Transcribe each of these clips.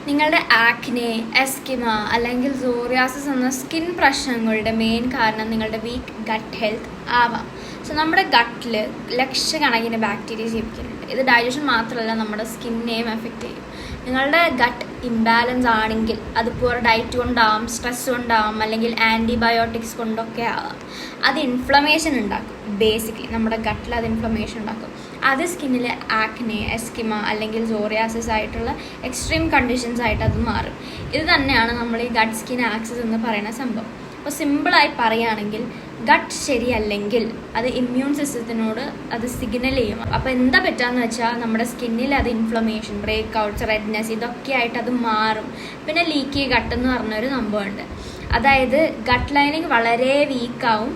നിങ്ങളുടെ ആക്നെ, എസ്കിമ അല്ലെങ്കിൽ സോറിയാസിസ് എന്ന സ്കിൻ പ്രശ്നങ്ങളുടെ മെയിൻ കാരണം നിങ്ങളുടെ വീക്ക് ഗട്ട് ഹെൽത്ത് ആവാം. സോ നമ്മുടെ ഗട്ടിൽ ലക്ഷക്കണക്കിന് ബാക്ടീരിയ ജീവിക്കുന്നുണ്ട്. ഇത് ഡൈജഷൻ മാത്രമല്ല, നമ്മുടെ സ്കിന്നിനെയും എഫക്റ്റ് ചെയ്യും. നിങ്ങളുടെ ഗട്ട് ഇംബാലൻസ് ആണെങ്കിൽ അത് പുവർ ഡയറ്റ് കൊണ്ടാവാം, സ്ട്രെസ് കൊണ്ടാവാം, അല്ലെങ്കിൽ ആൻറ്റിബയോട്ടിക്സ് കൊണ്ടൊക്കെ ആവാം. അത് ഇൻഫ്ലമേഷൻ ഉണ്ടാക്കും. ബേസിക്കലി നമ്മുടെ ഗട്ടിൽ അത് ഇൻഫ്ലമേഷൻ ഉണ്ടാക്കും. അത് സ്കിന്നിൽ ആക്നെ, എസ്കിമ അല്ലെങ്കിൽ സോറിയാസിസ് ആയിട്ടുള്ള എക്സ്ട്രീം കണ്ടീഷൻസ് ആയിട്ട് അത് മാറും. ഇത് തന്നെയാണ് നമ്മൾ ഈ ഗട്ട് സ്കിൻ ആക്സിസ് എന്ന് പറയുന്ന സംഭവം. അപ്പോൾ സിമ്പിളായി പറയുകയാണെങ്കിൽ ഗട്ട് ശരിയല്ലെങ്കിൽ അത് ഇമ്മ്യൂൺ സിസ്റ്റത്തിനോട് അത് സിഗ്നൽ ചെയ്യും. അപ്പോൾ എന്താ പറ്റാന്ന് വെച്ചാൽ നമ്മുടെ സ്കിന്നിൽ അത് ഇൻഫ്ലമേഷൻ, ബ്രേക്ക് ഔട്ട്സ്, റെഡ്നെസ് ഇതൊക്കെ ആയിട്ട് അത് മാറും. പിന്നെ ലീക്കി ഗട്ട് എന്ന് പറഞ്ഞൊരു സംഭവമുണ്ട്. അതായത് ഗട്ട് ലൈനിങ് വളരെ വീക്കാവും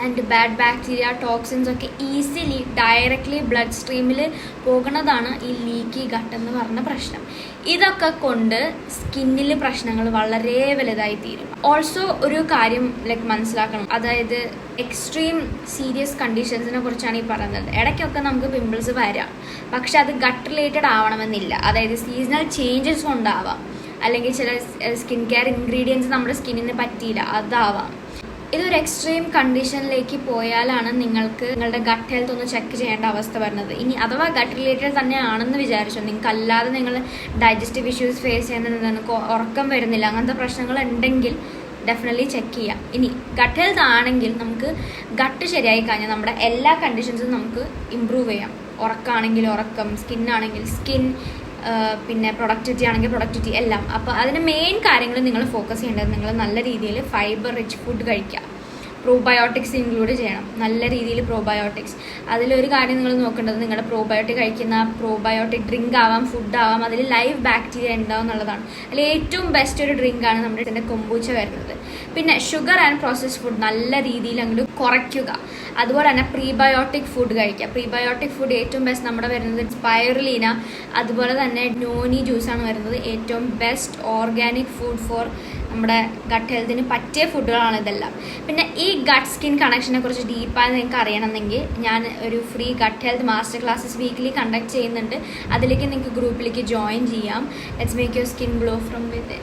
ആൻഡ് ബാഡ് ബാക്ടീരിയ, ടോക്സിൻസ് ഒക്കെ ഈസിലി ഡയറക്റ്റ്ലി ബ്ലഡ് സ്ട്രീമിൽ പോകുന്നതാണ് ഈ ലീക്കി ഗട്ട് എന്ന് പറഞ്ഞ പ്രശ്നം. ഇതൊക്കെ കൊണ്ട് സ്കിന്നിൽ പ്രശ്നങ്ങൾ വളരെ വലുതായി തീരും. ഓൾസോ ഒരു കാര്യം മനസ്സിലാക്കണം, അതായത് എക്സ്ട്രീം സീരിയസ് കണ്ടീഷൻസിനെ കുറിച്ചാണ് ഈ പറയുന്നത്. ഇടയ്ക്കൊക്കെ നമുക്ക് പിമ്പിൾസ് വരാം, പക്ഷെ അത് ഗട്ട് റിലേറ്റഡ് ആവണമെന്നില്ല. അതായത് സീസണൽ ചേഞ്ചസ് കൊണ്ടാവാം, അല്ലെങ്കിൽ ചില സ്കിൻ കെയർ ഇൻഗ്രീഡിയൻസ് നമ്മുടെ സ്കിന്നിന് പറ്റിയില്ല, അതാവാം. ഇതൊരു എക്സ്ട്രീം കണ്ടീഷനിലേക്ക് പോയാലാണ് നിങ്ങൾക്ക് നിങ്ങളുടെ ഗട്ട് ഹെൽത്ത് ഒന്ന് ചെക്ക് ചെയ്യേണ്ട അവസ്ഥ വരുന്നത്. ഇനി അഥവാ ഗട്ട് റിലേറ്റഡ് തന്നെ ആണെന്ന് വിചാരിച്ചോ, നിങ്ങൾക്ക് അല്ലാതെ നിങ്ങൾ ഡൈജസ്റ്റീവ് ഇഷ്യൂസ് ഫേസ് ചെയ്യുന്നത്, നിങ്ങൾക്ക് ഉറക്കം വരുന്നില്ല, അങ്ങനത്തെ പ്രശ്നങ്ങൾ ഉണ്ടെങ്കിൽ ഡെഫിനറ്റ്ലി ചെക്ക് ചെയ്യാം. ഇനി ഗട്ട് ഹെൽത്ത് ആണെങ്കിൽ നമുക്ക് ഗട്ട് ശരിയായി കഴിഞ്ഞാൽ നമ്മുടെ എല്ലാ കണ്ടീഷൻസും നമുക്ക് ഇമ്പ്രൂവ് ചെയ്യാം. ഉറക്കമാണെങ്കിൽ ഉറക്കം, സ്കിന്നാണെങ്കിൽ സ്കിൻ, പിന്നെ പ്രൊഡക്ടിവിറ്റി ആണെങ്കിൽ പ്രൊഡക്ടിവിറ്റി, എല്ലാം. അപ്പോൾ അതിന് മെയിൻ കാര്യങ്ങൾ നിങ്ങൾ ഫോക്കസ് ചെയ്യേണ്ടത് നിങ്ങൾ നല്ല രീതിയിൽ ഫൈബർ റിച്ച് ഫുഡ് കഴിക്കുക. പ്രോബയോട്ടിക്സ് ഇൻക്ലൂഡ് ചെയ്യണം, നല്ല രീതിയിൽ പ്രോബയോട്ടിക്സ്. അതിലൊരു കാര്യം നിങ്ങൾ നോക്കേണ്ടത്, നിങ്ങളുടെ പ്രോബയോട്ടിക് കഴിക്കുന്ന പ്രോബയോട്ടിക് ഡ്രിങ്ക് ആവാം, ഫുഡ് ആവാം, അതിൽ ലൈവ് ബാക്ടീരിയ ഉണ്ടാവും എന്നുള്ളതാണ്. അതിൽ ഏറ്റവും ബെസ്റ്റ് ഒരു ഡ്രിങ്കാണ് നമ്മുടെ ഇതിൻ്റെ കൊമ്പൂച്ച വരുന്നത്. പിന്നെ ഷുഗർ ആൻഡ് പ്രോസസ്ഡ് ഫുഡ് നല്ല രീതിയിൽ അങ്ങോട്ട് കുറയ്ക്കുക. അതുപോലെ തന്നെ പ്രീബയോട്ടിക് ഫുഡ് കഴിക്കുക. പ്രീബയോട്ടിക് ഫുഡ് ഏറ്റവും ബെസ്റ്റ് നമ്മുടെ വരുന്നത് സ്പൈറുലീന, അതുപോലെ തന്നെ നോനി ജ്യൂസാണ് വരുന്നത്. ഏറ്റവും ബെസ്റ്റ് ഓർഗാനിക് ഫുഡ് ഫോർ നമ്മുടെ ഗട്ട് ഹെൽത്തിന് പറ്റിയ ഫുഡുകളാണ് ഇതെല്ലാം. പിന്നെ ഈ ഗട്ട് സ്കിൻ കണക്ഷനെ കുറിച്ച് ഡീപ്പായി നിങ്ങൾക്ക് അറിയണമെങ്കിൽ ഞാൻ ഒരു free gut health master classes weekly conduct ചെയ്യുന്നുണ്ട്. അതിലേക്ക് നിങ്ങൾക്ക് ഗ്രൂപ്പിലേക്ക് ജോയിൻ ചെയ്യാം. Let's make your skin glow from within.